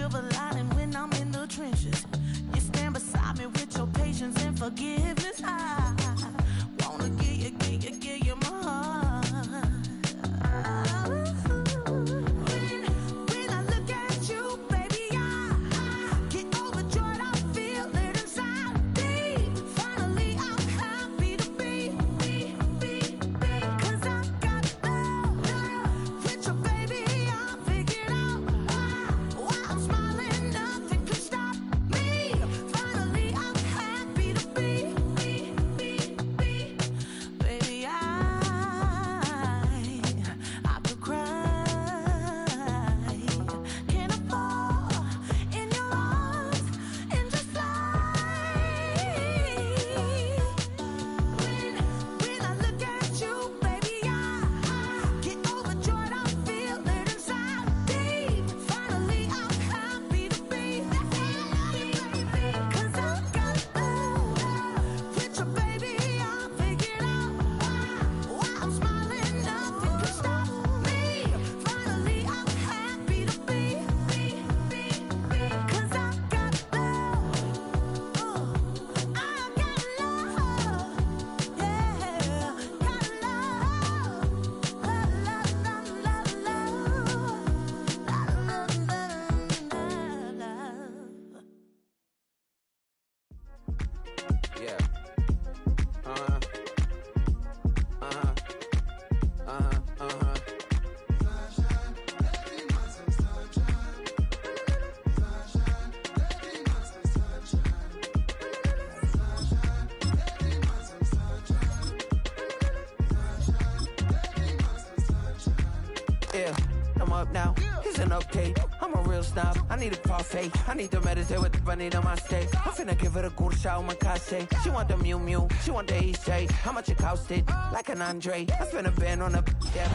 silver lining when I'm in the trenches. You stand beside me with your patience and forgiveness. I wanna give you my heart. When I look at you, baby, I get overjoyed. I feel it inside me. Finally, I'm happy to be. 'Cause I got love with your baby. I figured out why I'm smiling. Nothing can stop me. Finally, I'm happy to be. Baby, I could cry. Can I fall in your arms and just fly? When I look at you, baby, I get overjoyed. I feel it inside me. Finally, I'm happy to be. 'Cause I got love with your baby. I figured out why I'm smiling. Nothing can stop me. Finally, I'm happy to be. 'Cause I got love. I got love. Yeah, got love. Yeah. Uh-huh. Uh-huh. Uh-huh. Uh-huh. Yeah, I'm up now. Isn't okay. I'm a real snob. I need a parfait. I need to meditate with the bunny on my stay. I'm finna give it a good shot with my case. She want the Mew Mew. She want the EJ. How much it costed? Like an Andre. I spent a band on a yeah.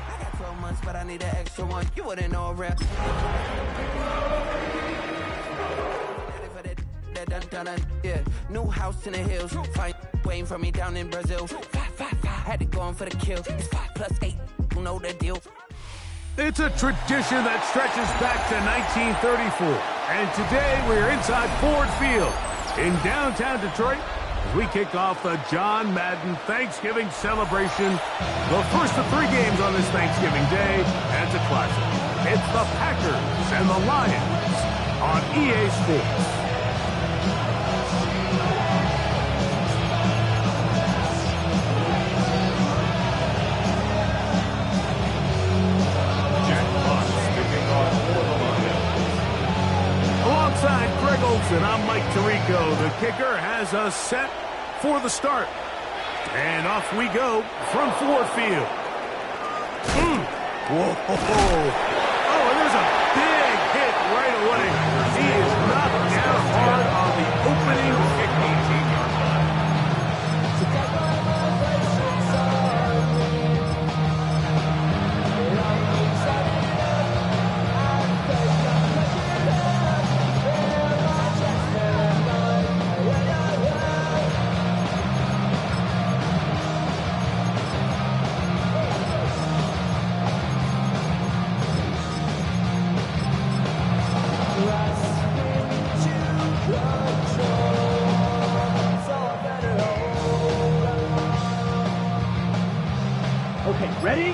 I got 12 months, but I need an extra one. You wouldn't know a rep. Yeah, new house in the hills. Fine, waiting for me down in Brazil. 5, had to go on for the kill. It's 5 plus 8. You know the deal. It's a tradition that stretches back to 1934. And today we're inside Ford Field in downtown Detroit as we kick off the John Madden Thanksgiving celebration. The first of 3 games on this Thanksgiving Day, and it's a classic. It's the Packers and the Lions on EA Sports. Alongside Greg Olson, I'm Mike Tirico. The kicker has us set for the start. And off we go from Ford Field. Whoa. Oh, and there's a big hit right away. He is knocked down hard on the opening kick. 18-yard line. Okay, ready?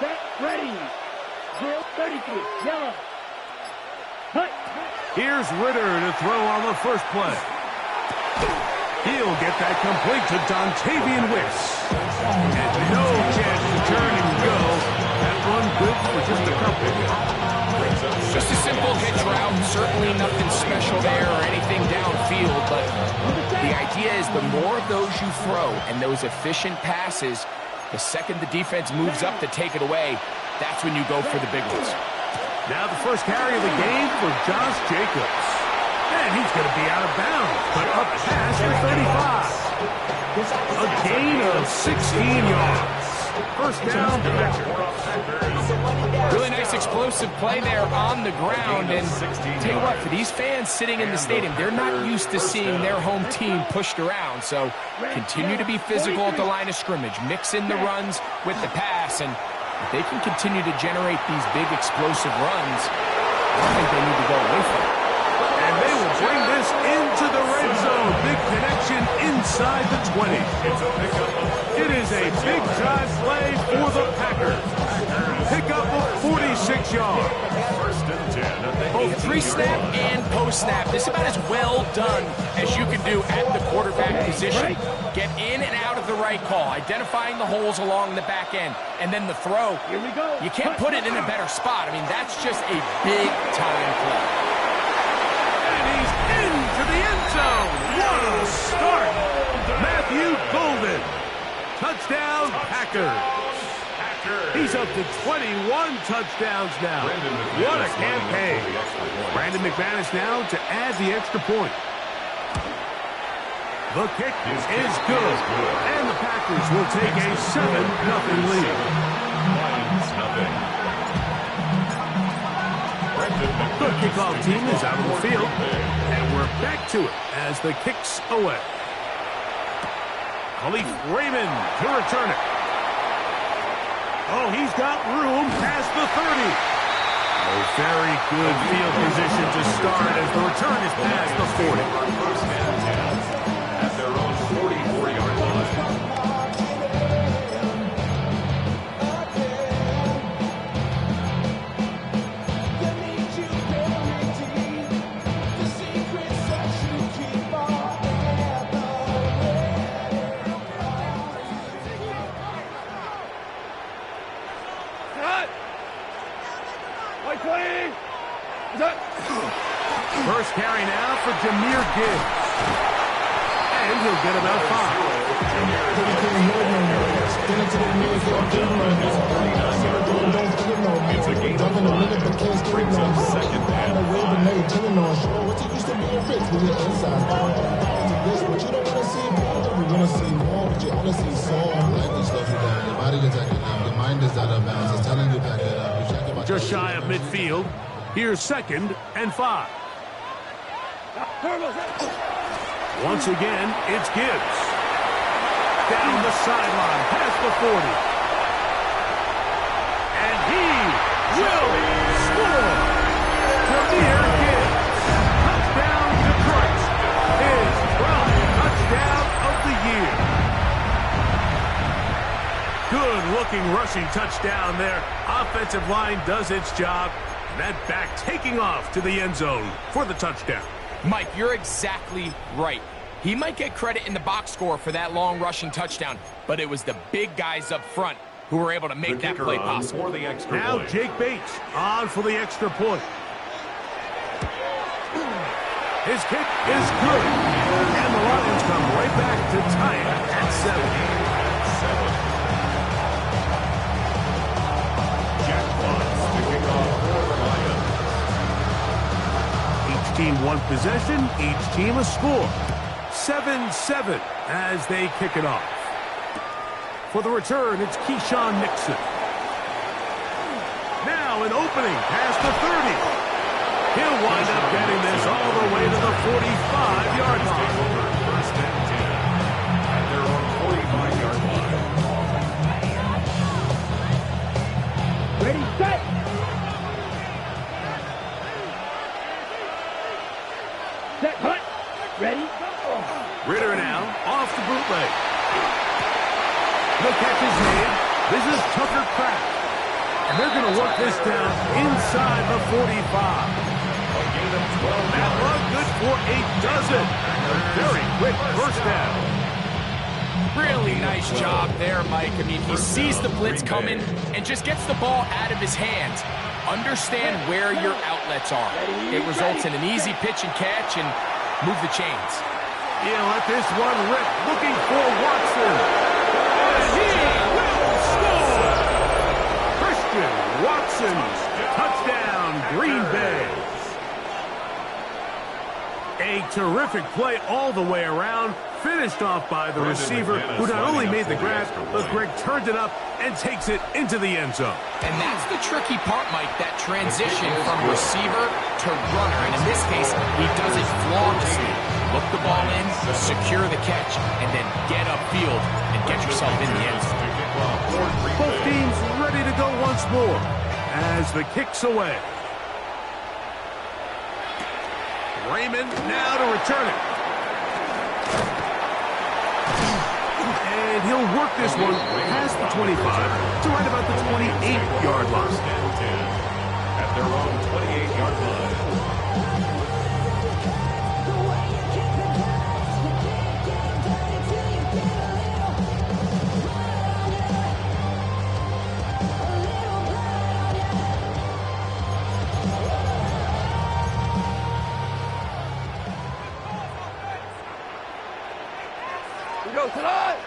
Set, ready. Drill, 33, yellow. Hut. Here's Ritter to throw on the first play. He'll get that complete to Dontavian Wicks. And no chance to turn and go. That one good for just a couple. Just a simple hitch route. Certainly nothing special there or anything downfield, but the idea is the more of those you throw and those efficient passes, the second the defense moves up to take it away, that's when you go for the big ones. Now the first carry of the game for Josh Jacobs. And he's going to be out of bounds, but up past the 35. A gain of 16 yards. First down, Really nice explosive play there on the ground. And tell you what, for these fans sitting in the stadium, they're not used to seeing their home team pushed around. So continue to be physical at the line of scrimmage. Mix in the runs with the pass. And If they can continue to generate these big explosive runs, I don't think they need to go away from it. And they will bring this into the red zone. Big connection inside the 20. It is a big drive play for the Packers. Pickup of 46 yards. Both pre-snap and post-snap, this is about as well done as you can do at the quarterback position. Get in and out of the right call, identifying the holes along the back end, and then the throw. Here we go. You can't put it in a better spot. I mean, that's just a big-time play. And he's into the end zone. What a start. Matthew Golden. Touchdown, Packers. He's up to 21 touchdowns now. What a campaign. Brandon McManus now to add the extra point. The kick is good. And the Packers will take a 7-0 lead. The kickoff team is out on the field. And we're back to it as the kick's away. Khalif Raymond to return it. Oh, he's got room past the 30. Oh, very good field position to start as the return is past the 40. First and 10 at their own 44-yard line. First carry now for Jahmyr Gibbs. And he'll get about 5. It's a gain of 5. Brings up second and 5. Just shy of midfield. Here's 2nd and 5. Once again, it's Gibbs. Down the sideline, past the 40. And he will score. Jahmyr Gibbs. Touchdown Detroit. His 12th touchdown of the year. Good-looking rushing touchdown there. Offensive line does its job. That back taking off to the end zone for the touchdown. Mike, you're exactly right. He might get credit in the box score for that long rushing touchdown, but it was the big guys up front who were able to make that play possible. Now Jake Bates on for the extra point. His kick is good. And the Lions come right back to tie it at 7. Team one possession, each team a score. 7-7 as they kick it off. For the return, it's Keyshawn Nixon. Now an opening past the 30. He'll wind up getting this all the way to the 45-yard line. First and 10 at their own 45-yard line. Ready, set. Set, cut. Ready. Ritter now off the bootleg. The catch is made. This is Tucker Kraft. And they're going to work this down inside the 45. That run good for a dozen. A very quick first down. Really nice job there, Mike. I mean, he sees the blitz coming and just gets the ball out of his hands. Understand where your outlets are. It results in an easy pitch and catch and move the chains. He'll let this one rip, looking for Watson. And he will score! Christian Watson, touchdown, Green Bay. A terrific play all the way around, finished off by the receiver, who not only made the grab, but Greg turned it up and takes it into the end zone. And that's the tricky part, Mike, that transition from receiver to runner. And in this case, he does it flawlessly. Look the ball in, secure the catch, and then get upfield and get yourself in the end zone. Both teams ready to go more as the kick's away. Raymond now to return it. And he'll work this one past the 25 to right about the 28-yard line. At their own 28-yard line. We go tonight.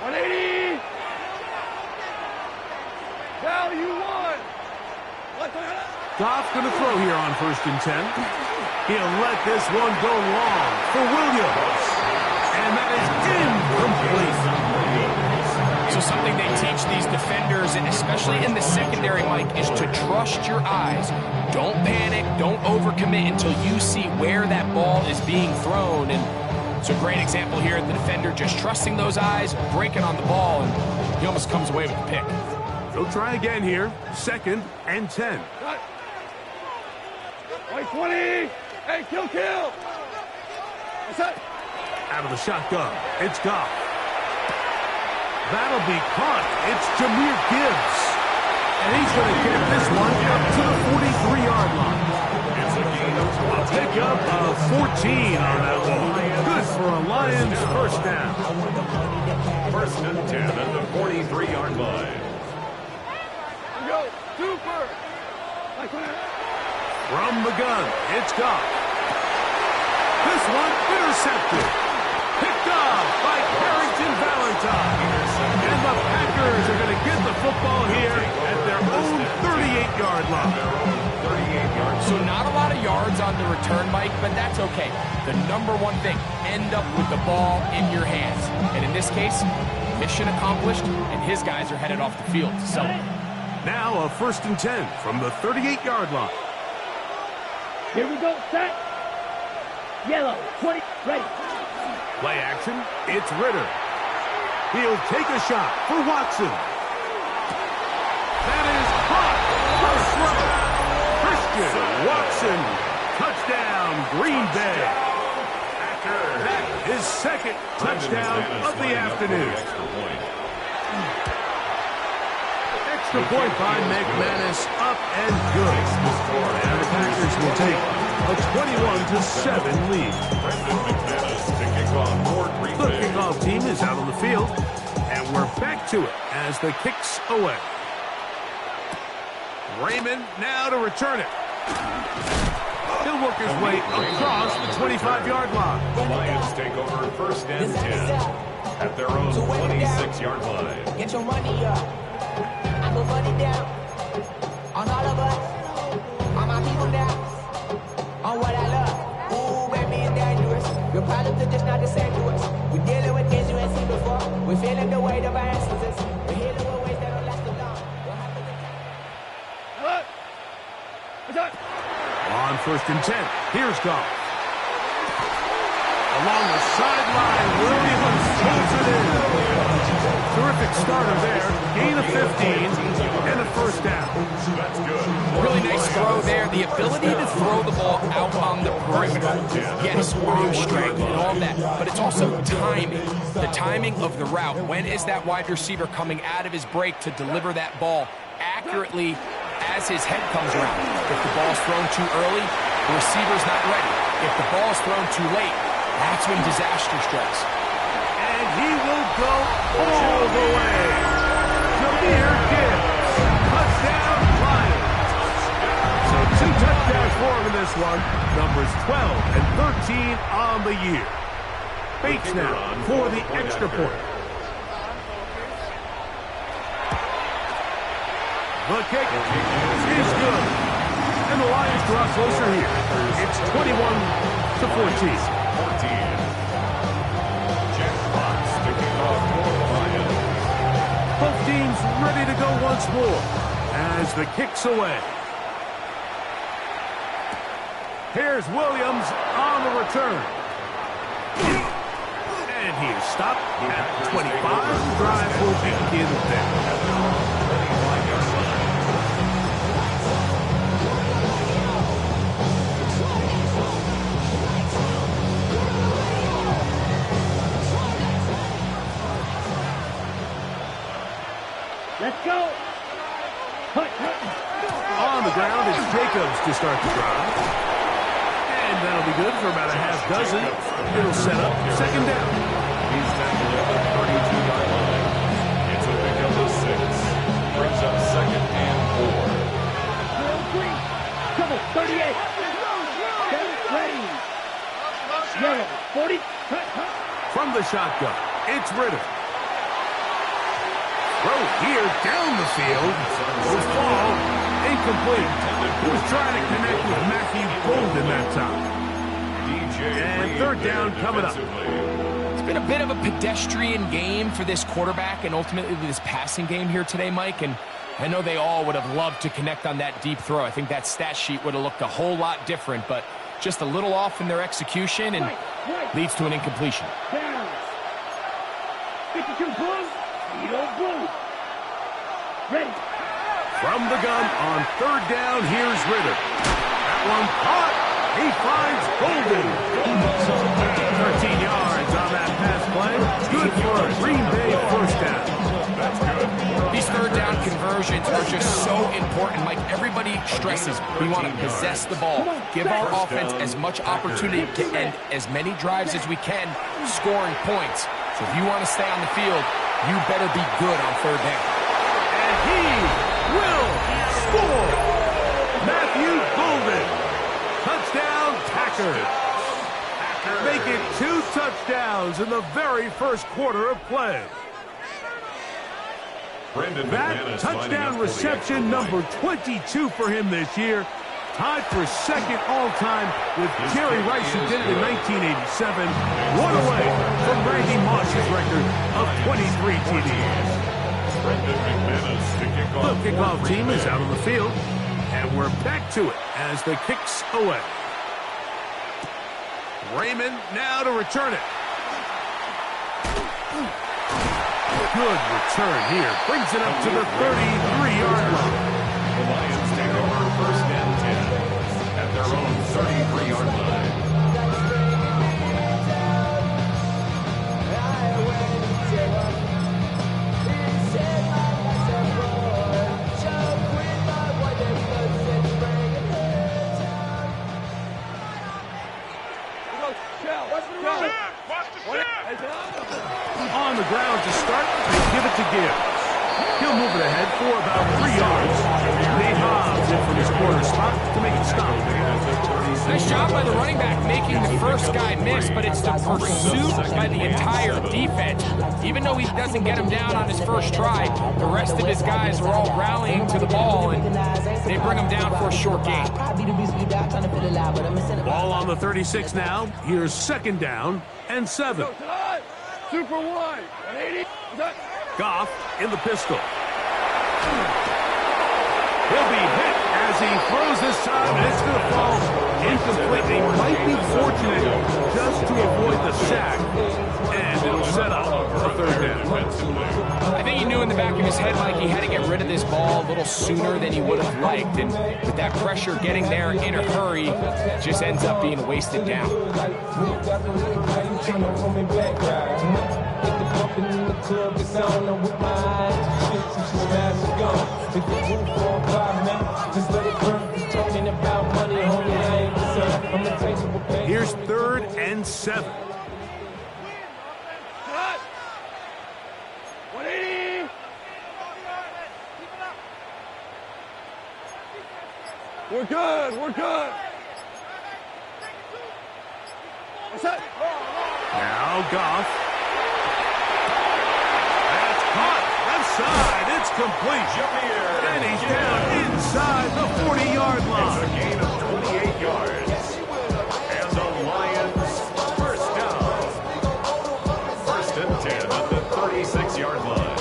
180. Value one. Goff's going to throw here on 1st and 10. He'll let this one go long for Williams. And that is incomplete. So something they teach these defenders, and especially in the secondary, Mike, is to trust your eyes. Don't panic, don't overcommit until you see where that ball is being thrown. And it's a great example here, the defender just trusting those eyes, breaking on the ball, and he almost comes away with the pick. They'll try again here. 2nd and 10. Right 20. Hey, kill. That's it. Out of the shotgun, it's Goff. That'll be caught. It's Jahmyr Gibbs. And he's going to get this one up to the 43-yard line. It's a gain of A pickup of 14 on that one. Good for a Lions first down. 1st and 10 at the 43-yard line. We go. Super. From the gun, it's Goff. This one intercepted. Picked off by Carrington Valentine. And the Packers are going to get the football here at their own 38-yard line. So not a lot of yards on the return, Mike, but that's okay. The number one thing, end up with the ball in your hands. And in this case, mission accomplished, and his guys are headed off the field to celebrate. Now a 1st and 10 from the 38-yard line. Here we go. Set. Yellow. 20. Ready. Play action, it's Ritter. He'll take a shot for Watson. That is caught. First throw. Christian Watson. Touchdown, Green Bay. That is 2nd touchdown of the afternoon. Extra point by McManus, up and good. And the Packers will take a 21-7 lead. The kickoff team is out on the field, and we're back to it as the kick's away. Raymond now to return it. He'll work his way across the 25-yard line. The Lions take over 1st and 10 at their own 26-yard line. Get your money up. I put money down on all of us, on my people now, on what I love. Ooh, baby, it's dangerous. Your problems are just not the same to us. We're dealing with things you ain't seen before. We're feeling the weight of our ancestors. We're healing with ways that don't last too long. We'll have to Hello. What's up? On 1st and 10, here's Goff. Along the sideline, Williams pulls it in. Terrific starter there. Gain of 15 and a 1st down. That's good. Really nice throw there. The ability to throw the ball out on the perimeter. Yes, arm strength and all that, but it's also timing. The timing of the route. When is that wide receiver coming out of his break to deliver that ball accurately as his head comes around? If the ball's thrown too early, the receiver's not ready. If the ball's thrown too late, that's when disaster strikes. And he will go all the way. Jahmyr Gibbs. Touchdown, Lions. So 2 touchdowns for him in this one. Numbers 12 and 13 on the year. Bates now for the extra point. The kick is good. And the Lions draw closer here. It's 21-14. Both teams ready to go once more as the kick's away. Here's Williams on the return. And he is stopped at 25. The drive will begin there. On the ground, it's Jacobs to start the drive. And that'll be good for about a half dozen. It'll set up second down. He's tackled at the 32-yard line. It's a pickup of 6. Brings up second and 4. Double, 38. Ready. Yellow, 40. From the shotgun, it's Ritter. Throw here down the field. Will fall. Incomplete. He was trying to connect with Matthew Golden that time. And third down coming up. It's been a bit of a pedestrian game for this quarterback and ultimately this passing game here today, Mike. And I know they all would have loved to connect on that deep throw. I think that stat sheet would have looked a whole lot different, but just a little off in their execution and leads to an incompletion. 52 blue, blue. Ready. From the gun on third down, here's Ritter. That one caught. He finds Golden. 13 yards on that pass play. Good for a Green Bay first down. That's good. These third down conversions are just so important. Mike, everybody stresses we want to possess the ball, give our offense as much opportunity to end as many drives as we can, scoring points. So if you want to stay on the field, you better be good on third down. And he will score. Matthew Golden. Touchdown, Packers. Make it 2 touchdowns in the very first quarter of play. That touchdown reception number 22 for him this year. Tied for second all-time with Jerry Rice, who did it in 1987. One away from Randy Moss's record of 23 TDs. The kickoff team is out on the field, and we're back to it as the kick's away. Raymond now to return it. Good return here. Brings it up to the 33-yard line. The Lions take over first and 10 at their own 33-yard line. On the ground to start, they give it to Gibbs. He'll move it ahead for about 3 yards. Nate Hobbs in from his corner spot to make it stop. Nice job by the running back making the first guy miss, but it's the pursuit by the entire defense. Even though he doesn't get him down on his first try, the rest of his guys are all rallying to the ball, and they bring him down for a short gain. Ball on the 36 now. Here's second down and 7. Super wide. 180. Goff in the pistol. He'll be hit as he throws this time, and it's going to fall incomplete. They might be fortunate just to avoid the sack, and it'll set up a third down. I think he knew in the back of his head, Mike, he had to get rid of this ball a little sooner than he would have liked, and with that pressure getting there in a hurry, it just ends up being wasted down. Here's third and 7. 180. We're good. We're good. What's that? Now Goff. That's caught. Left side. It's complete. And he's down inside the 40-yard line. It's a gain of 28 yards. And the Lions first down. First and 10 at the 36-yard line.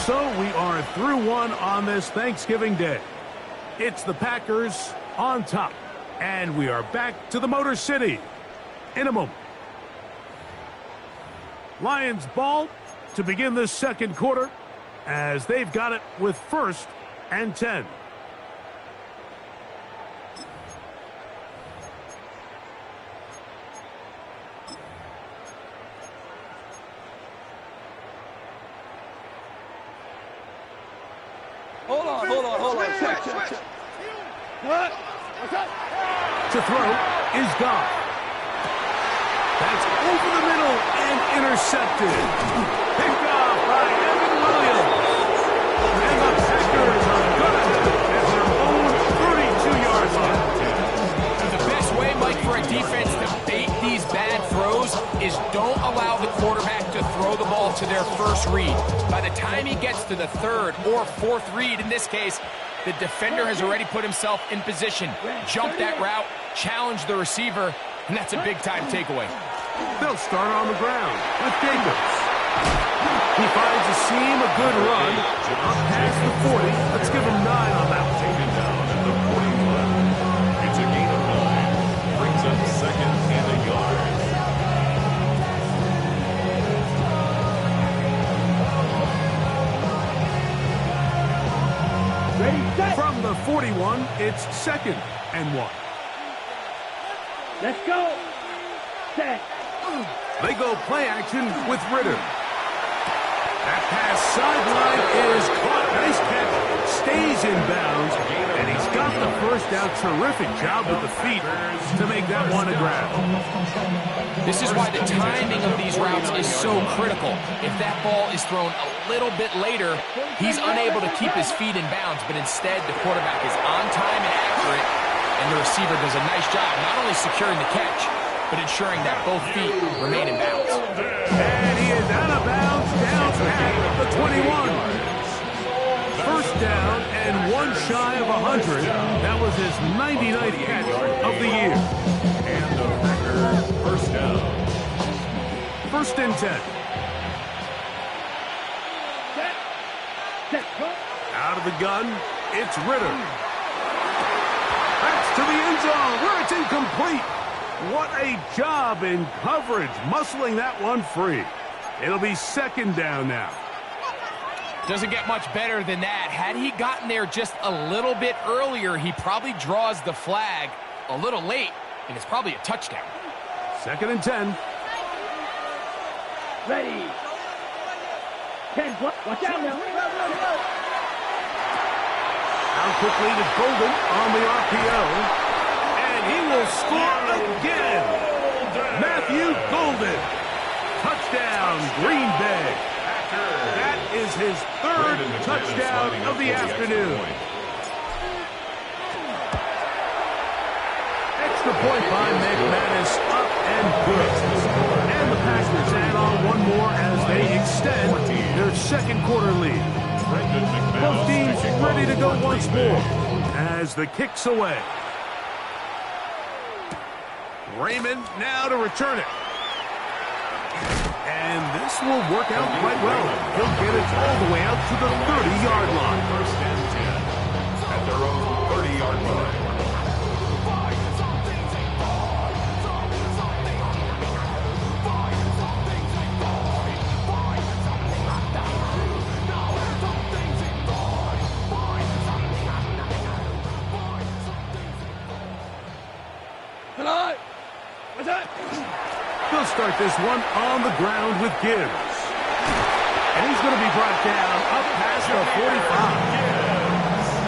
So we are through one on this Thanksgiving Day. It's the Packers on top. And we are back to the Motor City in a moment. Lions ball to begin this second quarter as they've got it with first and 10. Hold on. Check. What? What's up? To throw is Goff. That's over the middle and intercepted. Picked off by Evan Williams. And the Packers are good at their own 32-yard line. The best way, Mike, for a defense to bait these bad throws is don't allow the quarterback to throw the ball to their first read. By the time he gets to the third or fourth read, in this case, the defender has already put himself in position, jumped that route, challenged the receiver, and that's a big-time takeaway. They'll start on the ground with Jacobs. He finds a seam, a good run, up past the 40. Let's give him 9 on that one. Taken down at the 41. It's a gain of 9. Brings up second and a yard. From the 41, it's 2nd and 1. Let's go. Set. They go play action with Ritter. That pass sideline is caught. Nice catch. Stays in bounds, and he's got the first down. Terrific job with the feet to make that one a grab. This is why the timing of these routes is so critical. If that ball is thrown a little bit later, he's unable to keep his feet in bounds, but instead the quarterback is on time and accurate, and the receiver does a nice job not only securing the catch, but ensuring that both feet remain in bounds. And he is out of bounds down at the 21. First down and 1 shy of 100. That was his 99th catch of the year. And the Packers first down. 1st and 10. Out of the gun, it's Ritter. That's to the end zone where it's incomplete. What a job in coverage, muscling that one free. It'll be 2nd down now. Doesn't get much better than that. Had he gotten there just a little bit earlier, he probably draws the flag a little late, and it's probably a touchdown. 2nd and 10. Ready. 10. Watch out now. Out quickly to Golden on the RPO. And he will score again. Matthew Golden. Touchdown, Green Bay. That is his 3rd touchdown of the afternoon. Extra point by McManus, up and good. And the Packers add on one more as they extend their 2nd quarter lead. Both teams ready to go once more as the kick's away. Raymond now to return it. And this will work out quite well. He'll get it all the way out to the 30-yard line. 1st and 10 at their own 30-yard line. They'll start this one on the ground with Gibbs. And he's going to be brought down up past the 45.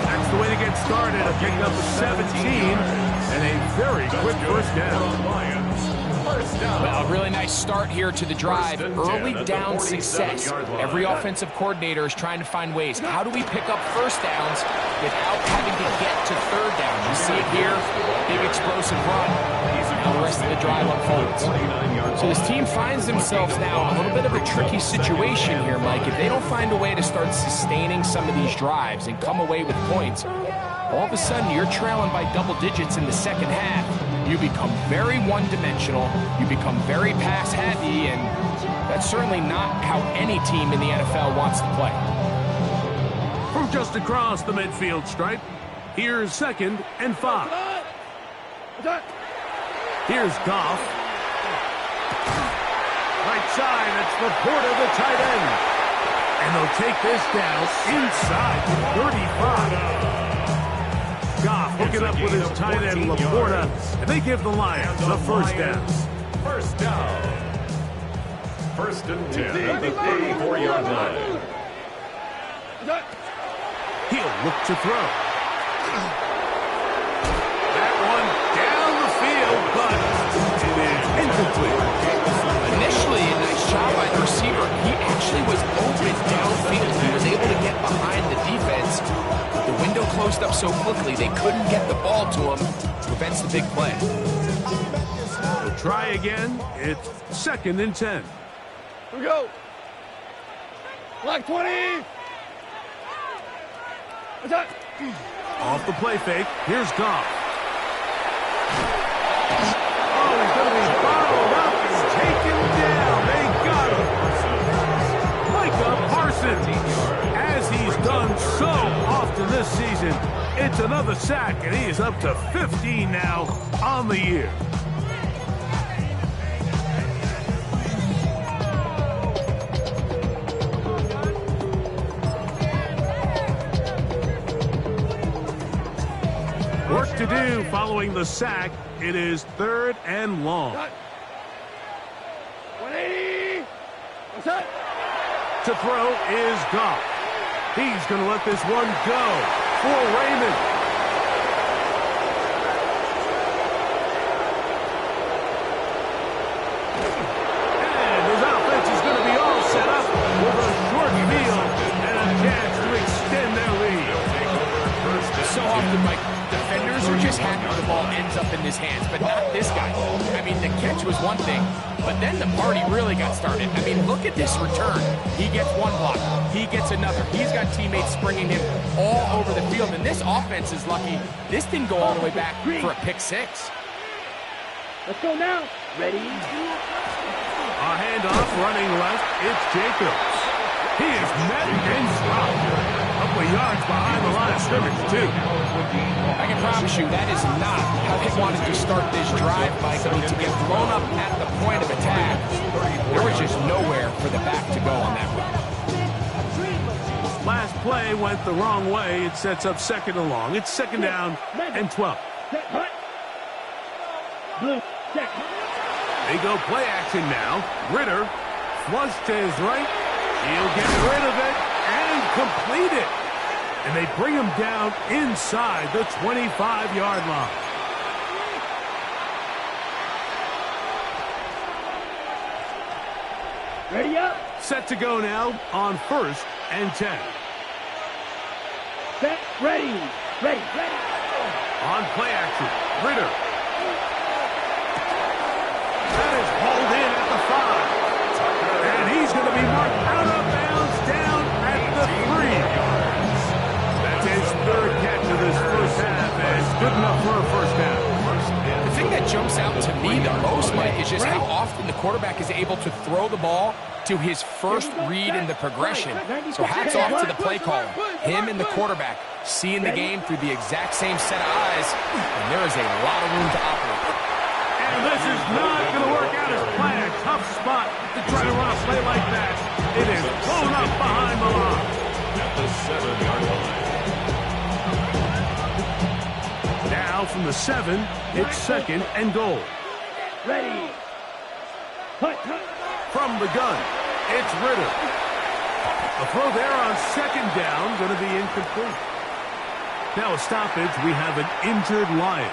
That's the way to get started. A pickup of 17 and a very quick first down. Well, a really nice start here to the drive. Early down success. Every offensive coordinator is trying to find ways. How do we pick up first downs without having to get to third down? You see it here. Big explosive run. Now the rest of the drive unfolds. So this team finds themselves now in a little bit of a tricky situation here, Mike. If they don't find a way to start sustaining some of these drives and come away with points, all of a sudden you're trailing by double digits in the second half. You become very one-dimensional, you become very pass-heavy, and that's certainly not how any team in the NFL wants to play. From just across the midfield stripe, here's 2nd and 5. Here's Goff. Right side, it's Laporta, the tight end. And they'll take this down inside the 35. Goff hooking up with his tight end, Laporta, and they give the Lions the first down. First down. 1st and 10 at the 34-yard line. He'll look to throw. That one down the field, but it is incomplete. Initially, a nice job by the receiver. He actually was open downfield. He was able to get behind the defense. The window closed up so quickly, they couldn't get the ball to him. Prevents the big play. We'll try again. It's 2nd and 10. Here we go. Block 20. What's up? Off the play fake. Here's Goff. Oh, he's going to be bottled up and taken down. They got him. Micah Parsons, as he's done so often this season, it's another sack, and he is up to 15 now on the year. Work to do following the sack. It is 3rd and long. 180. What's up? To throw is Goff. He's going to let this one go for Raymond. And his offense is going to be all set up with a short field and a chance to extend their lead. So often, Mike, defenders are just happy the ball ends up in his hands, but not this guy. I mean, the catch was one thing, but then the party really got started. I mean, look at this return. He gets one block. He gets another. He's got teammates springing him all over the field, and this offense is lucky. This didn't go all the way back for a pick six. Let's go now. Ready? A handoff running left. It's Jacobs. He is met and stopped. Couple of yards behind the line of scrimmage, too. I can promise you that is not how they wanted to start this drive, Mike. I mean, to get blown up at the point of attack, there was just nowhere for the back to go on that one. Last play went the wrong way. It sets up 2nd and long. It's 2nd down and 12. Blue, check. They go play action now. Ritter, flush to his right. He'll get rid of it and complete it. And they bring him down inside the 25-yard line. Ready up. Set to go now on 1st and 10. Set. Ready. Ready. Ready. On play action, Ritter. That is hauled in at the 5. And he's going to be marked out of bounds down at the 3. That's his 3rd catch of this first half, and it's good enough for a first down. The thing that jumps out to me the most, Mike, is just how often the quarterback is able to throw the ball to his first read in the progression. So hats off to the play caller. Him and the quarterback seeing the game through the exact same set of eyes, and there is a lot of room to operate. And this is not going to work out as planned. Tough spot to try to run a play like that. It is blown up behind the line. At the 7-yard line. Now from the 7, it's 2nd and goal. Ready. Cut. From the gun, it's Ritter. A throw there on 2nd down, going to be incomplete. Now a stoppage, we have an injured Lion.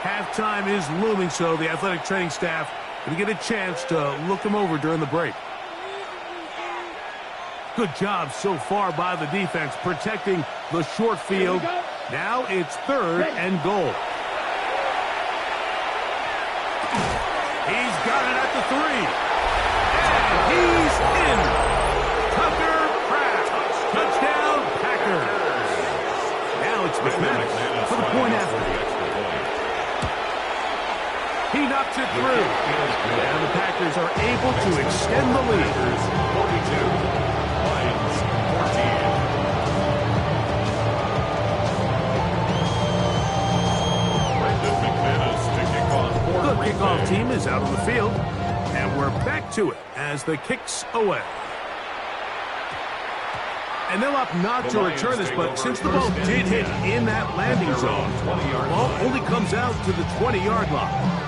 Halftime is looming, so the athletic training staff going to get a chance to look him over during the break. Good job so far by the defense protecting the short field. Now it's 3rd and goal. He's got it at the 3. And he's in. Tucker Pratt. Touchdown, Packers. Now it's McManus for the point after. He knocks it through. And the Packers are able to extend the lead. 42. Lions 14. The kickoff team is out on the field, and we're back to it as the kick's away. And they'll opt not to return this, but since the ball did hit in that landing zone, the ball only comes out to the 20-yard line.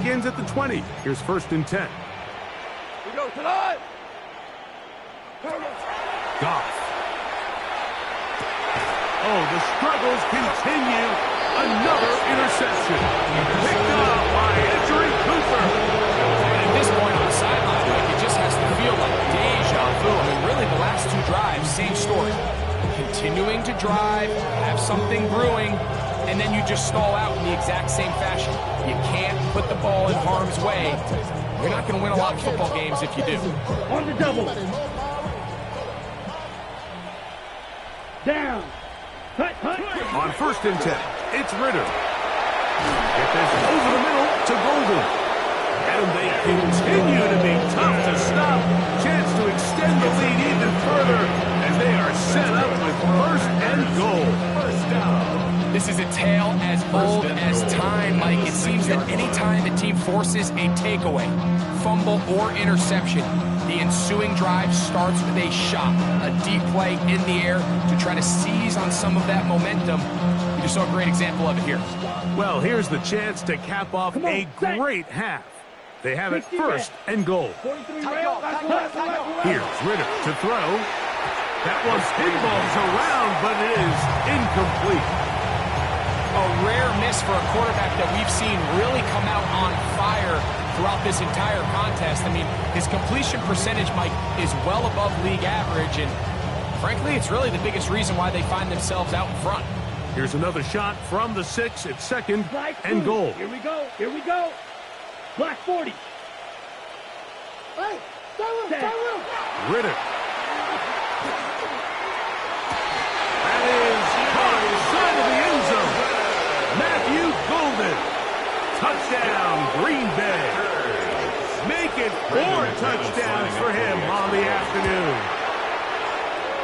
begins at the 20. Here's 1st and 10. We go tonight. Goff. Oh, the struggles continue. Another interception. Picked up by Edgerrin Cooper. And at this point on the sideline, like, it just has to feel like deja vu. I mean, really, the last 2 drives, same story. Continuing to drive, have something brewing, and then you just stall out in the exact same fashion. You can't put the ball in harm's way. You're not going to win a lot of football games if you do. On the double. Down. Cut. On 1st and 10, it's Ritter. Get this over the middle to Golden. And they continue to be tough to stop. Chance to extend the lead even further as they are set up with 1st and goal. 1st down. This is a tale as old as time, Mike. It seems that any time the team forces a takeaway, fumble, or interception, the ensuing drive starts with a shot, a deep play in the air to try to seize on some of that momentum. You just saw a great example of it here. Well, here's the chance to cap off a great half. They have it 1st and goal. Here's Ritter to throw. That one spinballs around, but it is incomplete. A rare miss for a quarterback that we've seen really come out on fire throughout this entire contest. I mean, his completion percentage, Mike, is well above league average, and frankly, it's really the biggest reason why they find themselves out in front. Here's another shot from the 6 at 2nd and goal. Here we go. Black 40. Hey, Ritter. That is caught inside of the end zone. Matthew Golden. Touchdown, Green Bay. Make it 4 touchdowns for him on the afternoon.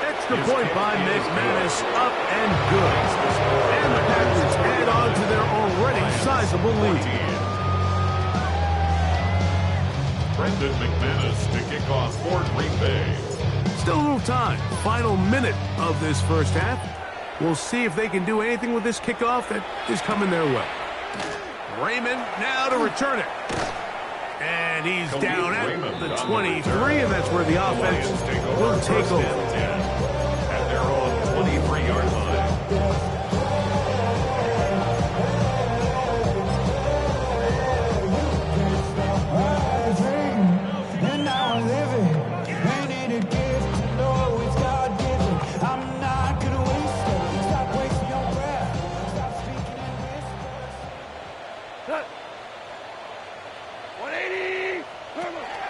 Extra point by McManus, up and good. And the Packers add on to their already sizable lead. Brendan McManus to kick off for Green Bay. Still a little time. Final minute of this 1st half. We'll see if they can do anything with this kickoff that is coming their way. Raymond now to return it. And he's down at the 23, and that's where the offense will take over. At their own 23-yard line.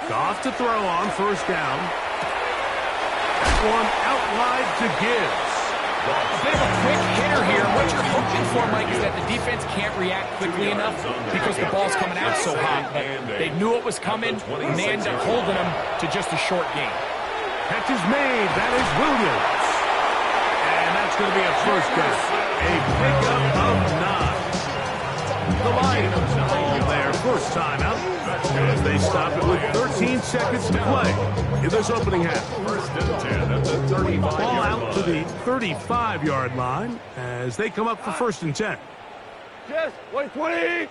Goff to throw on 1st down. That one out wide to Gibbs. A bit of a quick hitter here. What you're hoping for, Mike, is that the defense can't react quickly enough because the ball's coming out so hot. But they knew it was coming, and they end up holding them to just a short gain. Catch is made. That is Williams. And that's going to be a 1st down. A pickup of 9. The Lions call their 1st timeout as they stop it with 13 seconds to play in this opening half. 1st and 10 at the 35-yard line. Ball out to the 35-yard line as they come up for 1st and 10. Yes, 20.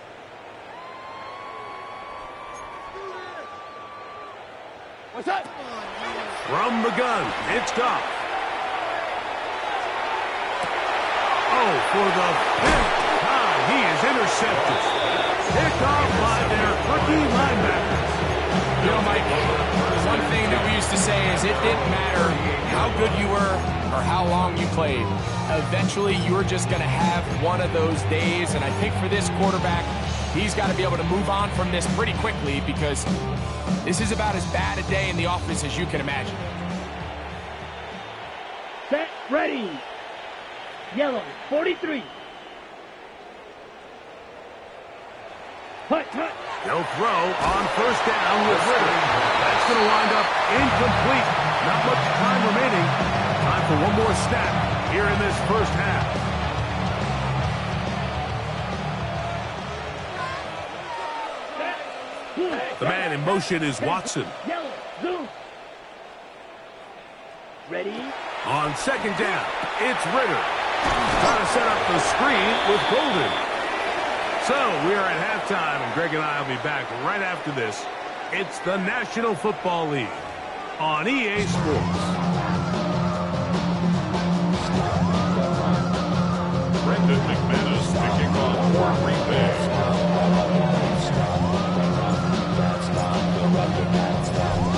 What's that? From the gun, it's Goff. Oh, for the 5th time, he is intercepted. Picked off by their rookie linebackers. You know, Mike, one thing that we used to say is it didn't matter how good you were or how long you played. Eventually, you were just going to have one of those days, and I think for this quarterback, he's got to be able to move on from this pretty quickly because this is about as bad a day in the office as you can imagine. Set, ready. Yellow, 43. Hut. They'll throw on 1st down with Ritter. That's going to wind up incomplete. Not much time remaining. Time for one more snap here in this 1st half. The man in motion is Watson. Yellow, zoom. Ready. On 2nd down, it's Ritter. Trying to set up the screen with Golden. So we are at halftime, and Greg and I will be back right after this. It's the National Football League on EA Sports. Brendan McManus kicking off for Green Bay.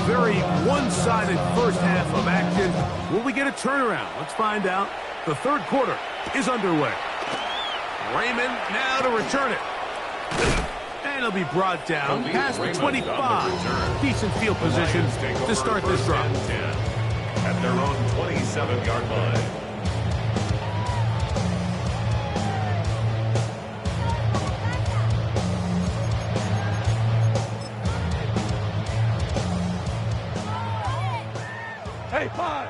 Very one-sided first half of action. Will we get a turnaround? Let's find out. The third quarter is underway. Raymond now to return it. And he'll be brought down past the 25. Decent field position to start this drive. At their own 27-yard line. Hey, 5.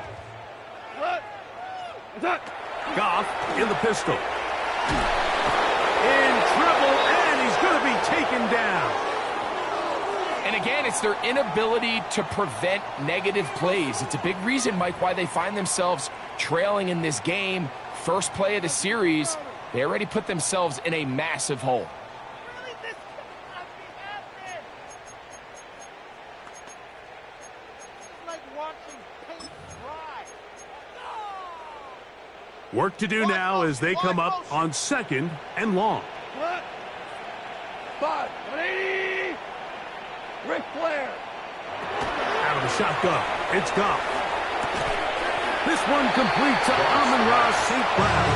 What? What's that? Goff in the pistol. In trouble, and he's going to be taken down. And again, it's their inability to prevent negative plays. It's a big reason, Mike, why they find themselves trailing in this game. First play of the series, they already put themselves in a massive hole. Work to do now as they come up on 2nd and long. What? 5. 180. Ric Flair. Out of the shotgun, it's Goff. This one completes to Amon-Ra St. Brown.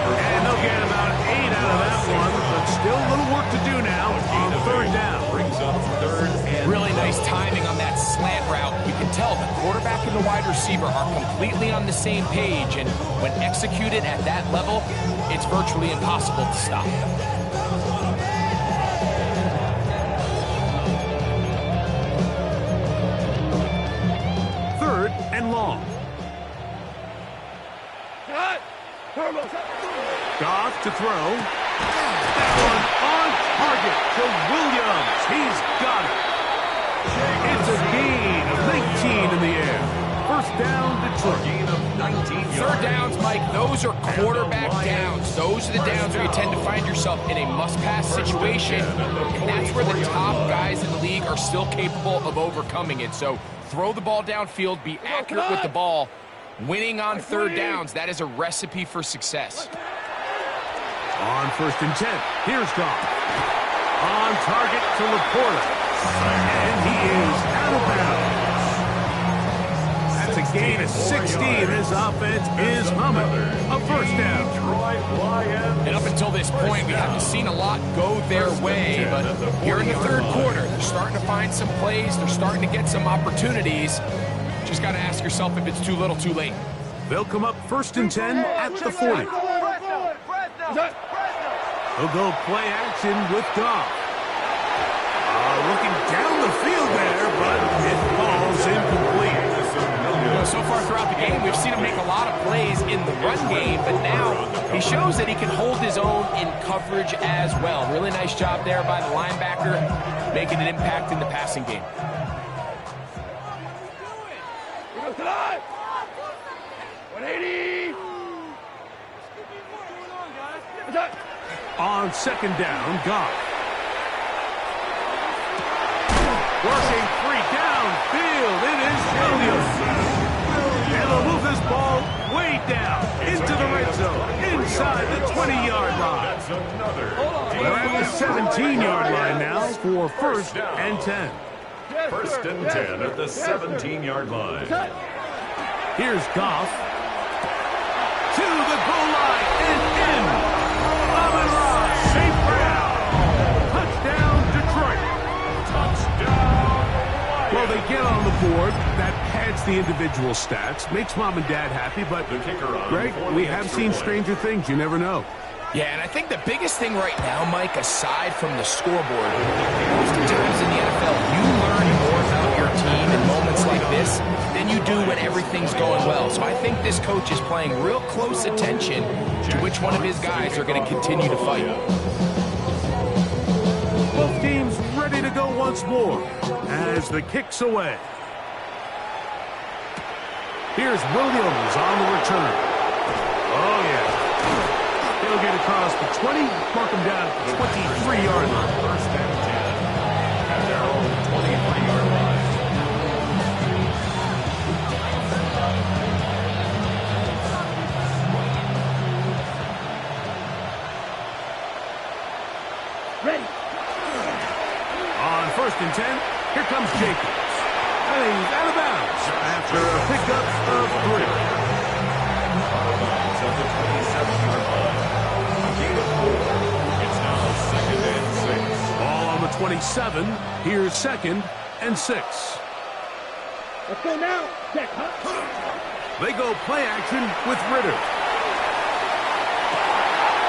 And they'll get about 8 out of that one, but still a little work to do now on 3rd down. Brings up 3rd and Really nice timing on that slant route. You can tell the quarterback and the wide receiver are completely on the same page, and when executed at that level, it's virtually impossible to stop. Third and long. Cut. Turbo. Goff to throw. That one on target to Williams. He's got it. It's a gain of 19 in the air. First down, Detroit. gain of 19 yards. Third downs, Mike, those are quarterback downs. Those are the downs where you tend to find yourself in a must-pass situation, and that's where the top guys in the league are still capable of overcoming it. So throw the ball downfield, be accurate with the ball. Winning on third downs, that is a recipe for success. On 1st and 10, here's Goff. On target to Laporta. And he is out of bounds. That's a gain of 16. This offense is humming. A first down. And up until this point, we haven't seen a lot go their way, but here in the third quarter, they're starting to find some plays. They're starting to get some opportunities. Just got to ask yourself if it's too little, too late. They'll come up 1st and 10 at the 40. He'll go play action with Goff. Looking down the field there, but it falls incomplete. So far throughout the game, we've seen him make a lot of plays in the run game, but now he shows that he can hold his own in coverage as well. Really nice job there by the linebacker, making an impact in the passing game. Here goes tonight. 180. On 2nd down, Goff. Rushing free downfield. It is Williams. And they'll move this ball way down into the red zone, inside the 20-yard line. They're at the 17-yard line now for 1st and 10. 1st and 10 at the 17-yard line. Here's Goff. To the goal line and in. Amon-Ra St. Brown. Touchdown, Detroit. Well, they get on the board. That pads the individual stats, makes mom and dad happy, but, Greg, we have seen stranger things. You never know. Yeah, and I think the biggest thing right now, Mike, aside from the scoreboard, most of the times in the NFL, you learn more about your team in moments like this than you do when everything's going well. So I think this coach is paying real close attention to which one of his guys are going to continue to fight. Both teams ready to go once more as the kick's away. Here's Williams on the return. Oh, yeah. He'll get it across the 20, mark him down at the 23-yard line. First and 10 at their own 23-yard line. Ready. On first and 10, here comes Jacobs. And he's out of bounds after a pickup of 3. At the 27-yard line. Gain of 4. It's now second and 6. Ball on the 27. Here's second and 6. Let's go now. Check, huh? They go play action with Ritter.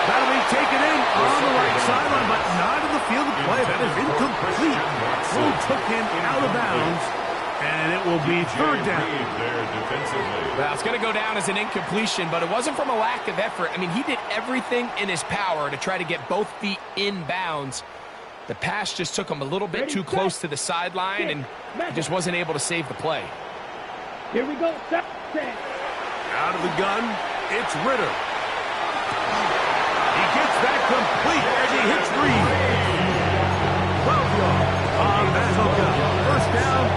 That'll be taken in on the right sideline, but not in the field of play. That is incomplete. Throw took him out of bounds, and it will be third down. There defensively. Well, it's going to go down as an incompletion, but it wasn't from a lack of effort. I mean, he did everything in his power to try to get both feet in bounds. The pass just took him a little bit too close to the sideline, and he just wasn't able to save the play. Here we go. Set. Out of the gun, it's Ritter. He gets that complete as he hits Reed. 12 yards on that hookup. First down.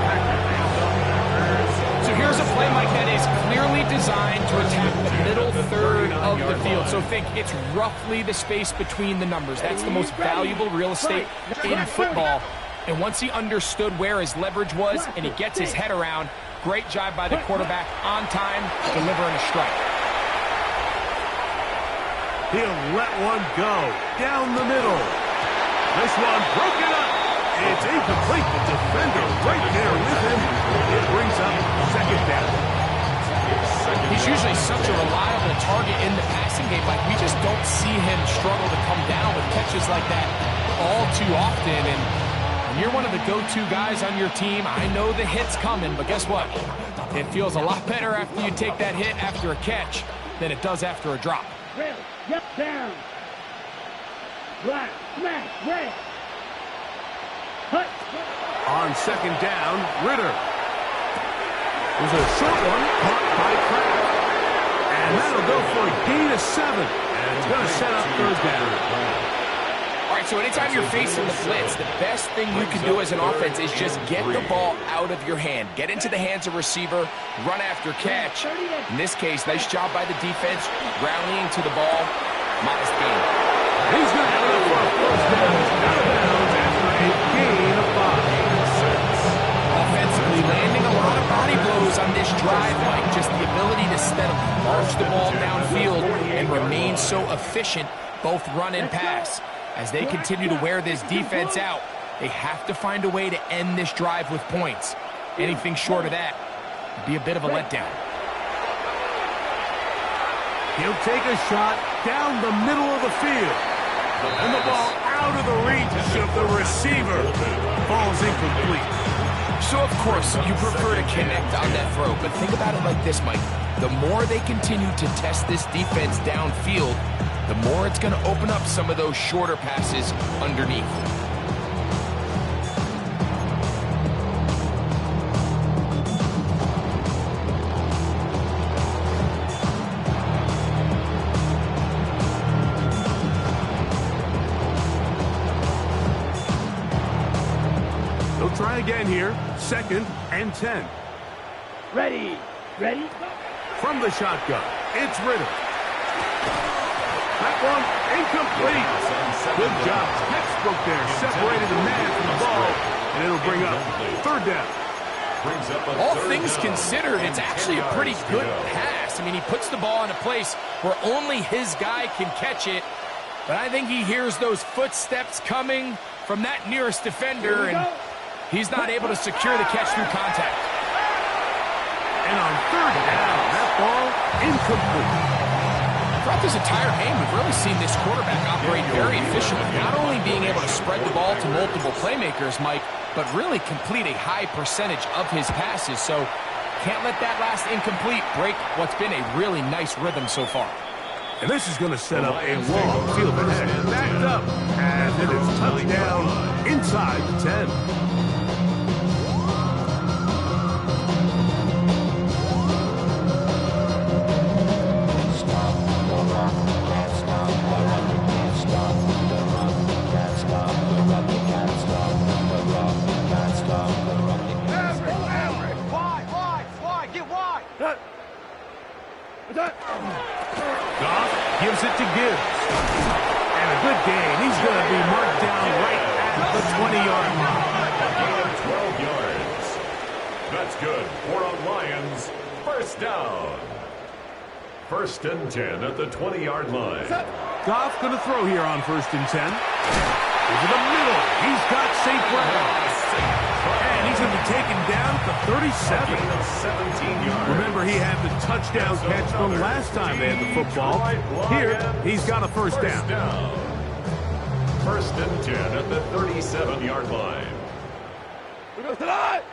So here's a play, Mike, that is clearly designed to attack the middle third of the field. So think it's roughly the space between the numbers. That's the most valuable real estate in football. And once he understood where his leverage was and he gets his head around, great job by the quarterback on time, delivering a strike. He'll let one go down the middle. This one broken up. It's incomplete. The defender right there with him. It brings up second down. He's usually such a reliable target in the passing game. Like, we just don't see him struggle to come down with catches like that all too often. And when you're one of the go-to guys on your team, I know the hit's coming, but guess what? It feels a lot better after you take that hit after a catch than it does after a drop. Red. Yep. Down. Black. Smash. Red. Hut. On second down, Ritter. There's a short one caught by Kraft. And that'll go for a gain of 7. And it's going to set up third down. All right, so anytime you're facing the blitz, the best thing you can do as an offense is just get the ball out of your hand. Get into the hands of receiver, run after catch. In this case, nice job by the defense, rallying to the ball. Modest gain. He's going to go for a first down. Out of bounds after a gain of 5. Offensively, landing a lot of body blows on this drive, Mike. Just the ability to steadily march the ball downfield and remain so efficient, both run and pass. As they continue to wear this defense out, they have to find a way to end this drive with points. Anything short of that would be a bit of a letdown. He'll take a shot down the middle of the field. And the ball out of the reach of the receiver. Falls incomplete. So, of course, you prefer to connect on that throw, but think about it like this, Mike. The more they continue to test this defense downfield, the more it's going to open up some of those shorter passes underneath. They'll try again here. Second and 10. Ready. Ready. From the shotgun, it's Ritter. That one incomplete. Good job. Textbook there. Separated the man from the ball. And it'll bring up third down. All things considered, it's actually a pretty good pass. I mean, he puts the ball in a place where only his guy can catch it. But I think he hears those footsteps coming from that nearest defender, and he's not able to secure the catch through contact. And on third down, that ball incomplete. Throughout this entire game, we've really seen this quarterback operate very efficiently, not only being able to spread the ball to multiple playmakers, Mike, but really complete a high percentage of his passes. So can't let that last incomplete break what's been a really nice rhythm so far. And this is going to set up a long field ahead. Backed up, and it is touchdown inside the 10. Gives it to Gibbs. And a good gain. He's going to be marked down right at the 20-yard line. Gain of 12 yards. That's good for a Lions first down. First and 10 at the 20-yard line. Goff going to throw here on first and 10. Over the middle. He's got St. Brown. And he's going to be taken down at the 37. Gain of 17 yards. Remember, he had the touchdown catch from last time they had the football. Here, he's got a first down. First and 10 at the 37-yard line. We go tonight.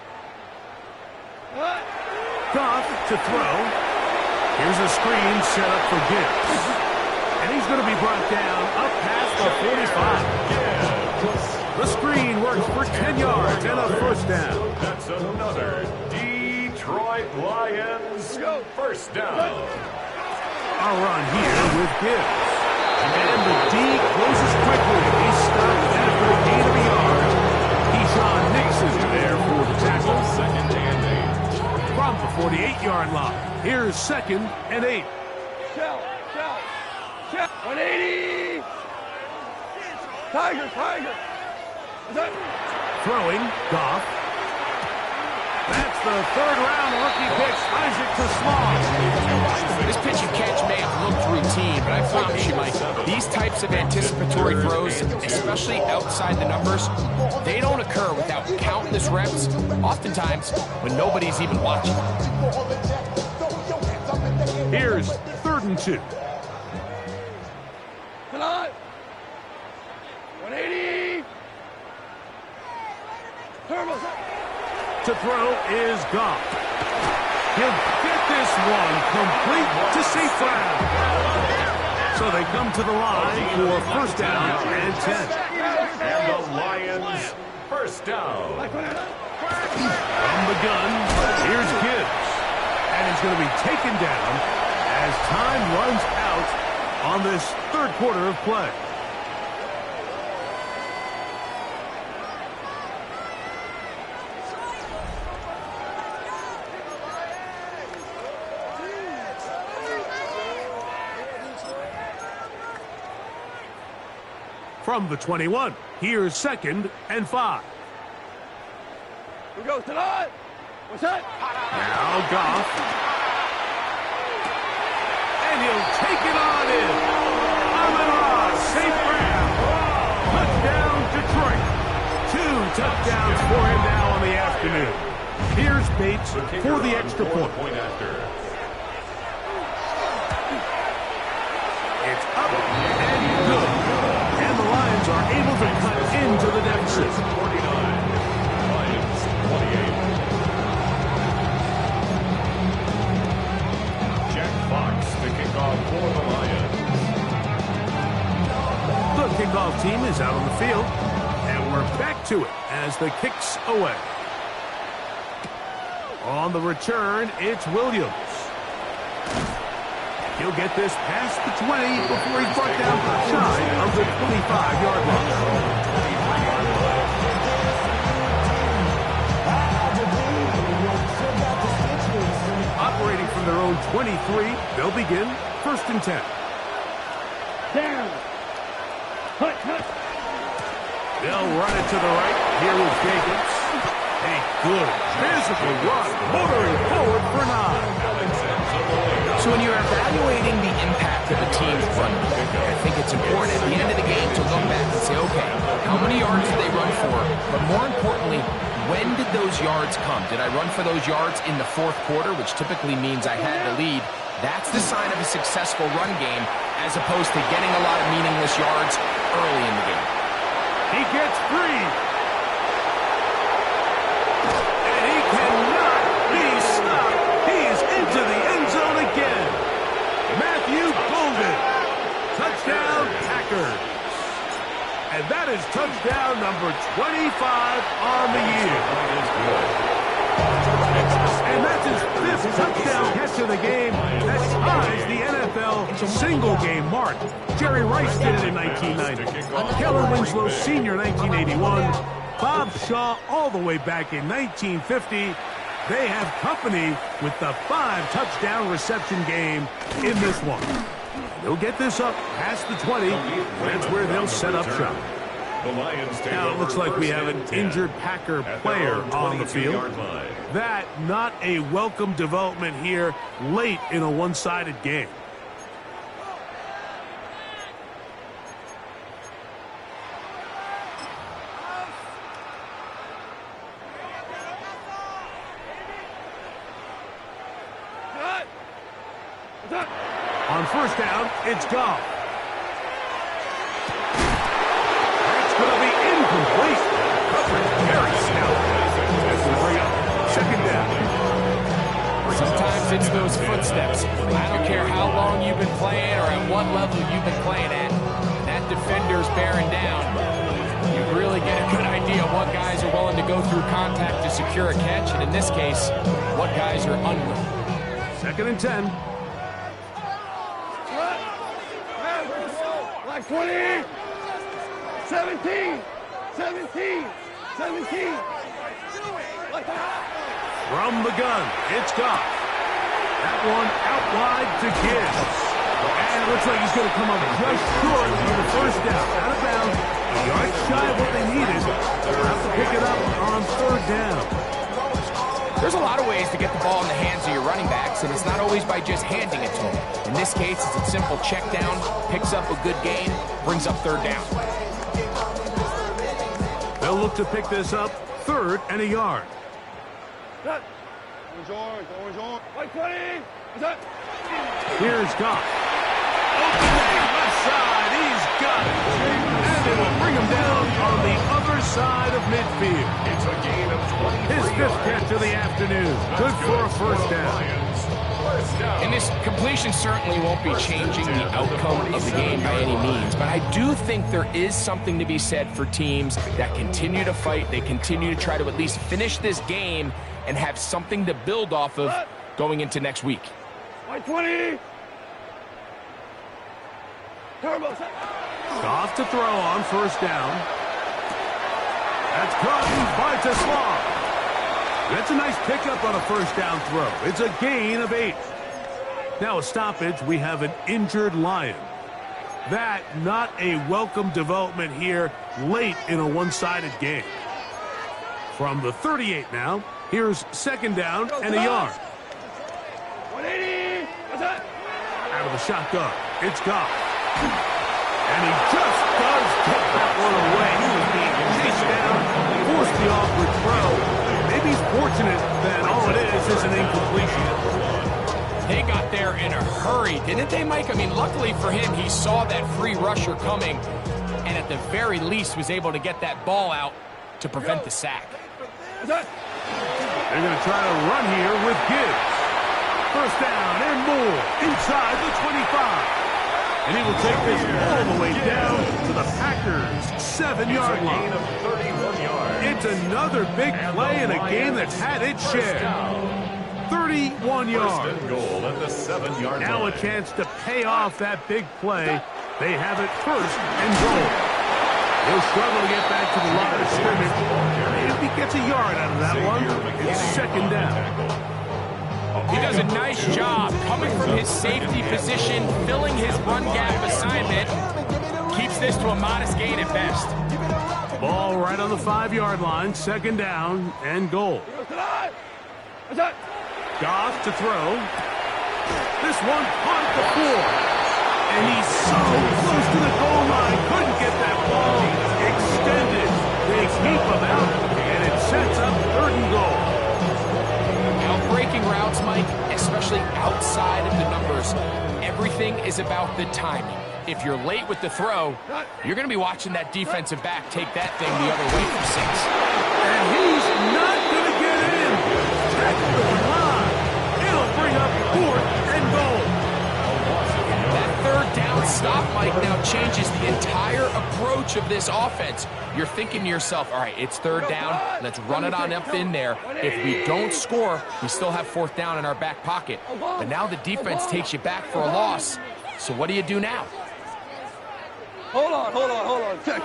Goff to throw. Here's a screen set up for Gibbs. And he's going to be brought down up past the 45. The screen works for 10 yards and a first down. That's another Detroit Lions first down. A run here with Gibbs. And the D closes quickly. He's stopped after a gain of a yard. Keyshawn Nixon there for the tackle. Second and 8. From the 48-yard line. Here's second and 8. Shell. 180. Tiger. Throwing, Goff. That's the third-round rookie pick, Isaac to Small. This pitch and catch may have looked routine, but I promise you, Mike, these types of anticipatory throws, especially outside the numbers, they don't occur without countless reps, oftentimes when nobody's even watching. Here's third and 2. Tonight. 180. Turbo. To throw is Goff. He'll get this one complete to St. Brown. So they come to the line for first down and 10. And the Lions first down. From the gun, here's Gibbs. And he's going to be taken down as time runs out on this third quarter of play. From the 21, here's second and 5. We go tonight. What's that? Now Goff. And he'll take it on in. Amon-Ra, St. Brown. Touchdown, Detroit. 2 touchdowns for him now on the afternoon. Here's Bates for the extra point. It's up and good. And the Lions are able to cut into the deficit. 49. Lions 28. Jack Fox to kick off for the Lions. The kickoff team is out on the field, and we're back to it as the kick's away. On the return, it's Williams. He'll get this past the 20 before he's brought down shy of the 25-yard line. Operating from their own 23, they'll begin first and 10. Down. Hut. They'll run it to the right. Here with Jacobs. A good physical run, motoring forward for 9. So when you're evaluating the impact of a team's run, I think it's important at the end of the game to look back and say, okay, how many yards did they run for? But more importantly, when did those yards come? Did I run for those yards in the fourth quarter, which typically means I had the lead? That's the sign of a successful run game, as opposed to getting a lot of meaningless yards early in the game. He gets free. And he cannot be stopped. He is into the end zone again. Matthew Golden. Touchdown, Packers. And that is touchdown number 25 on the year. And that's his 5th touchdown catch of the game. That ties the NFL single-game mark. Jerry Rice did it in 1990. Kellen Winslow Sr. 1981. Bob Shaw all the way back in 1950. They have company with the 5-touchdown reception game in this one. They'll get this up past the 20. That's where they'll set up shop. The Lions take Now it over looks like we have an 1st and 10 injured Packer at player their on the 22 field. yard line. That not a welcome development here late in a one-sided game. On 1st down, it's Goff. That's going to be incomplete. Coverage very stout. This will bring up 2nd down. Sometimes it's those footsteps. I don't care how long you've been playing or at what level you've been playing at. That defender's bearing down. You really get a good idea of what guys are willing to go through contact to secure a catch, and in this case, what guys are unwilling. 2nd and 10. Like 20, 17, 17, 17. From the gun, it's Goff. That one out wide to Gibbs. And it looks like he's going to come up just short of the 1st down. Out of bounds, a yard shy of what they needed. They'll have to pick it up on 3rd down. There's a lot of ways to get the ball in the hands of your running backs, and it's not always by just handing it to them. In this case, it's a simple check down, picks up a good gain, brings up 3rd down. They'll look to pick this up 3rd and a yard. Like 20. Here's Goff. Opening left side, he's got it. And they will bring him down on the other side of midfield. It's a gain of 23 His 5th catch of the afternoon. Good for a 1st down. And this completion certainly won't be changing the outcome of the game by any means, but I do think there is something to be said for teams that continue to fight, they continue to try to at least finish this game and have something to build off of going into next week. Like 20. Turbo. Goff to throw on 1st down. That's caught by Tesla. That's a nice pickup on a 1st down throw. It's a gain of 8. Now a stoppage, we have an injured Lion. That not a welcome development here late in a one-sided game. From the 38 now, here's 2nd down and a yard. 180. Out of the shotgun, it's Goff. And he just does get that one away. He was being chased down, forced the awkward throw. Maybe he's fortunate that all it is an incompletion. They got there in a hurry, didn't they, Mike? I mean, luckily for him, he saw that free rusher coming and at the very least was able to get that ball out to prevent the sack. They're going to try to run here with Gibbs. 1st down and more inside the 25. And he will take this all the way down to the Packers' 7-yard line. Of 31 yards. It's another big play in a game that's had its share. 31 yards. 1st and goal at the 7-yard line. Now a chance to pay off that big play. They have it 1st and goal. He'll struggle to get back to the line of scrimmage. If he gets a yard out of that one, it's 2nd down. He does a nice job coming from his safety position, filling his run gap assignment. Keeps this to a modest gain at best. Ball right on the 5-yard line, 2nd down and goal. Goff to throw. This one on the 4. And he's so close to the goal line. Couldn't get that ball extended. They keep him out, and it sets up 3rd and goal. Breaking routes, Mike, especially outside of the numbers, everything is about the timing. If you're late with the throw, you're going to be watching that defensive back take that thing the other way from 6. And he's not going to get in. Tackle the line. It'll bring up 4th and goal. That 3rd down stop, Mike, now changes the entire approach of this offense. You're thinking to yourself, all right, it's 3rd down. Let's run it on up in there. If we don't score, we still have 4th down in our back pocket. But now the defense takes you back for a loss. So what do you do now? Hold on. Check.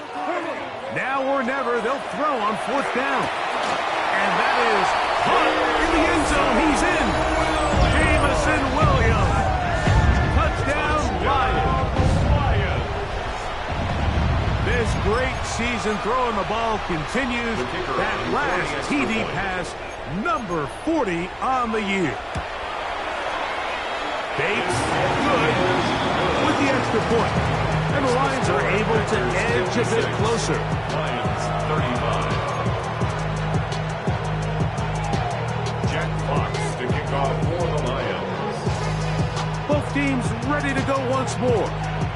Now or never, they'll throw on 4th down. And that is caught in the end zone. He's in. Jamison Williams. Touchdown, Lions. great season throwing the ball continues. That last TD pass, number 40 on the year. Bates, good, with the extra point. And the Lions are able to edge a bit closer. Lions 35. Jack Fox to kick off for the Lions. Both teams ready to go once more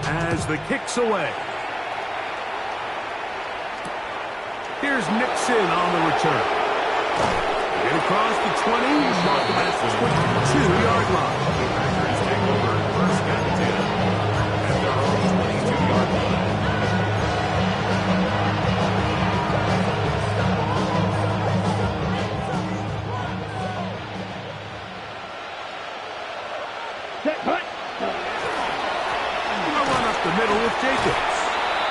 as the kick's away. Here's Nixon on the return. Get across the 20, mark him at the 22-yard line. The Packers take over first and 10 at their own 22-yard line. A run up the middle with Jacobs.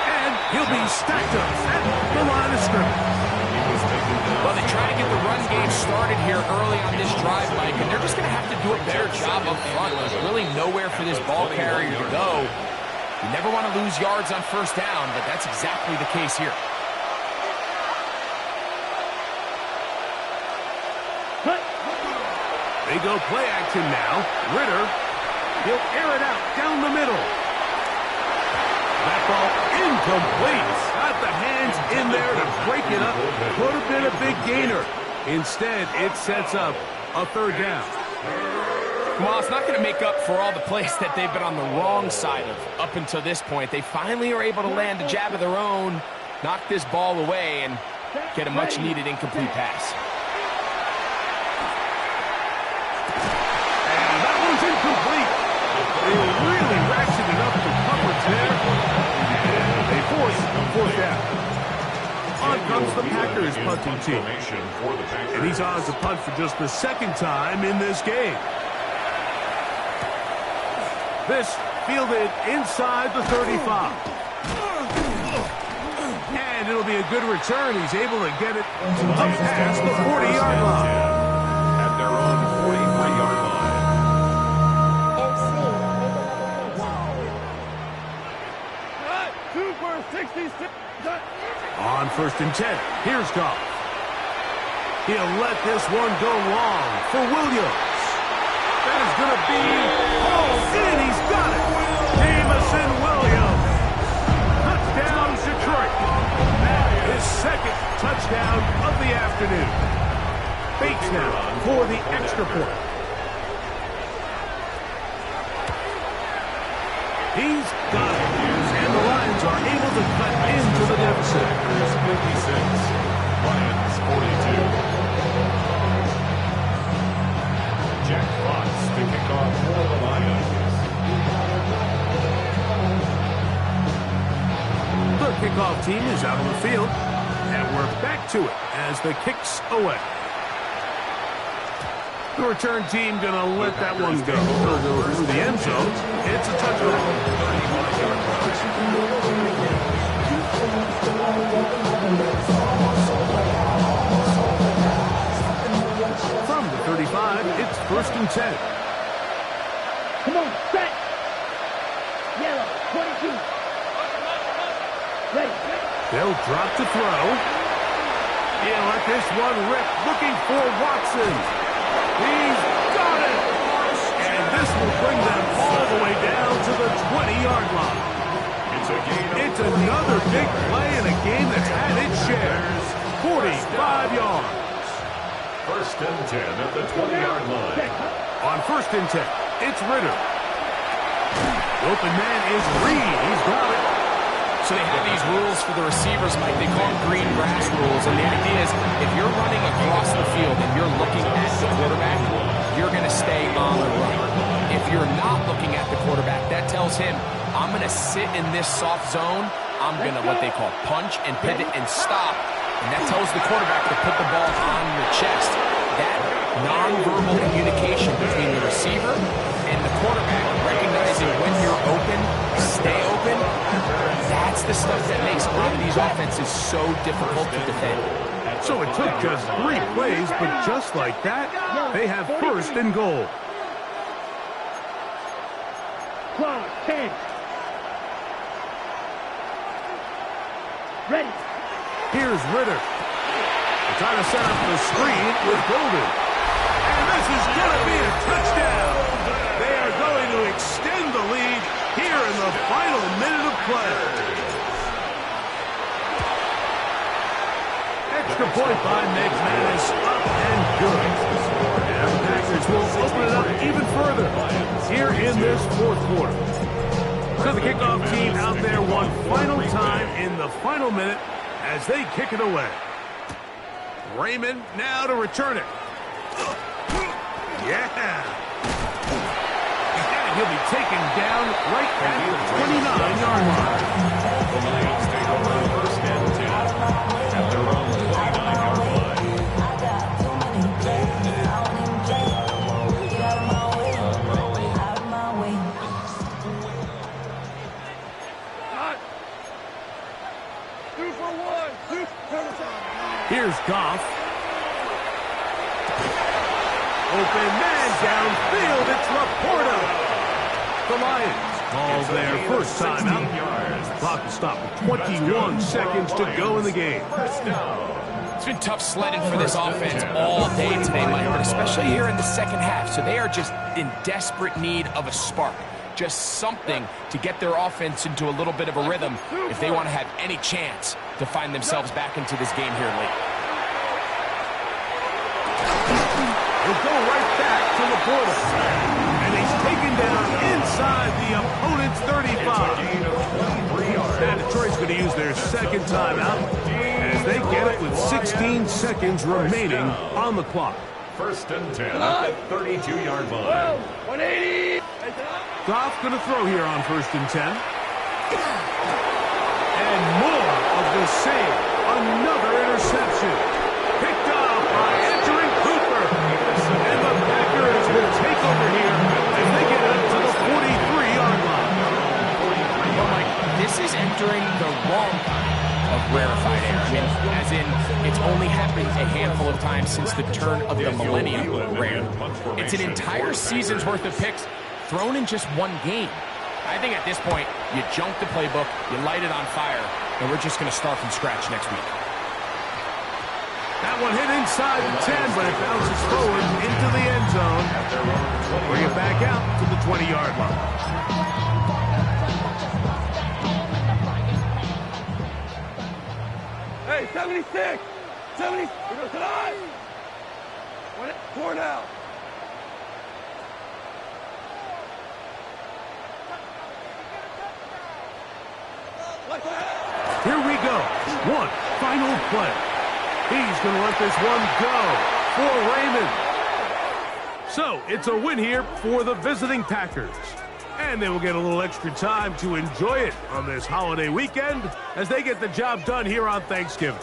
And he'll be stacked up at the line of scrimmage. Well, they try to get the run game started here early on this drive, Mike, and they're just going to have to do a better job up front. There's really nowhere for this ball carrier to go. You never want to lose yards on first down, but that's exactly the case here. They go play action now. Ritter, he'll air it out down the middle. That ball incomplete. Got the hands in there to break it up. Could have been a big gainer. Instead, it sets up a third down. Well, it's not going to make up for all the plays that they've been on the wrong side of up until this point. They finally are able to land a jab of their own, knock this ball away, and get a much-needed incomplete pass. And that one's incomplete. They really ratcheted up the coverage there. And they force a fourth down. On comes the Packers punting team. And he's on to punt for just the second time in this game. This fielded inside the 35. And it'll be a good return. He's able to get it up past the 40-yard line. At their own 43-yard line. On first and 10, here's Goff. He'll let this one go long for Williams. That is going to be hauled in. He's got it. Jameson Williams. Touchdown, Detroit. His second touchdown of the afternoon. Bates now for the extra point. He's got it. And the Lions are able to cut into the deficit. 56, Lions 42. Jack Fox to kick off for the Lions. The kickoff team is out on the field, and we're back to it as the kick's away. The return team going to let that one go. He'll go through the end zone. It's a touchdown. From the 35, it's first and 10. Come on, set. Yellow, 22. Ready. They'll drop to throw. He'll let this one rip, looking for Watson. He's got it. And this will bring them all the way down to the 20-yard line. It's another big play in a game that's had its shares. 45 yards. First and 10 at the 20-yard line. On first and 10, it's Ritter. The open man is Reed. He's got it. So they have these rules for the receivers, Mike. They call them green grass rules. And the idea is if you're running across the field and you're looking at the quarterback, you're going to stay on the run. If you're not looking at the quarterback, that tells him, I'm going to sit in this soft zone. I'm going to what they call punch and pivot and stop. And that tells the quarterback to put the ball on your chest. That nonverbal communication between the receiver and the quarterback, recognizing when you're open, stay open, that's the stuff that makes a lot of these offenses so difficult to defend. So it took just 3 plays, but just like that, they have first and goal. Close, 10. Ready. Here's Ritter. They're trying to set up the screen with Golden. And this is going to be a touchdown. They are going to extend the lead here in the final minute of play. Extra point by McManus, up and good. And the Packers will open it up even further here in this fourth quarter. So the kickoff team out there one final time in the final minute as they kick it away. Raymond now to return it. Yeah. And he'll be taken down right at the 29-yard line. The Lions take over first and 10 at their own 29-yard line. Here's Goff. Open man downfield. It's Laporta. The Lions call their first time out. Clock will stop with 21 seconds to go in the game. It's been tough sledding for this offense all day today, Mike, but especially here in the second half. So they are just in desperate need of a spark. Just something to get their offense into a little bit of a rhythm if they want to have any chance to find themselves back into this game here late. He'll go right back to Laporta. And he's taken down inside the opponent's 35. And Detroit's going to use their second timeout as they get it with 16 seconds remaining on the clock. First and 10 at the 32-yard line. 180. Goff going to throw here on first and 10. And more of the same. Another interception. Picked off by entering Cooper. And the Packers will take over here as they get up to the 43-yard line. Well, Mike, this is entering the wrong kind of rarefied air. I mean, as in, it's only happened a handful of times since the turn of the millennium rare. It's an entire season's worth of picks thrown in just one game. I think at this point, you junk the playbook, you light it on fire, and we're just going to start from scratch next week. That one hit inside the 10, but it bounces forward into the end zone. Bring it back out to the 20-yard line. Hey, 76. 70. He goes to the eye. 4 now. Here we go. One final play. He's going to let this one go for Raymond. So it's a win here for the visiting Packers. And they will get a little extra time to enjoy it on this holiday weekend as they get the job done here on Thanksgiving.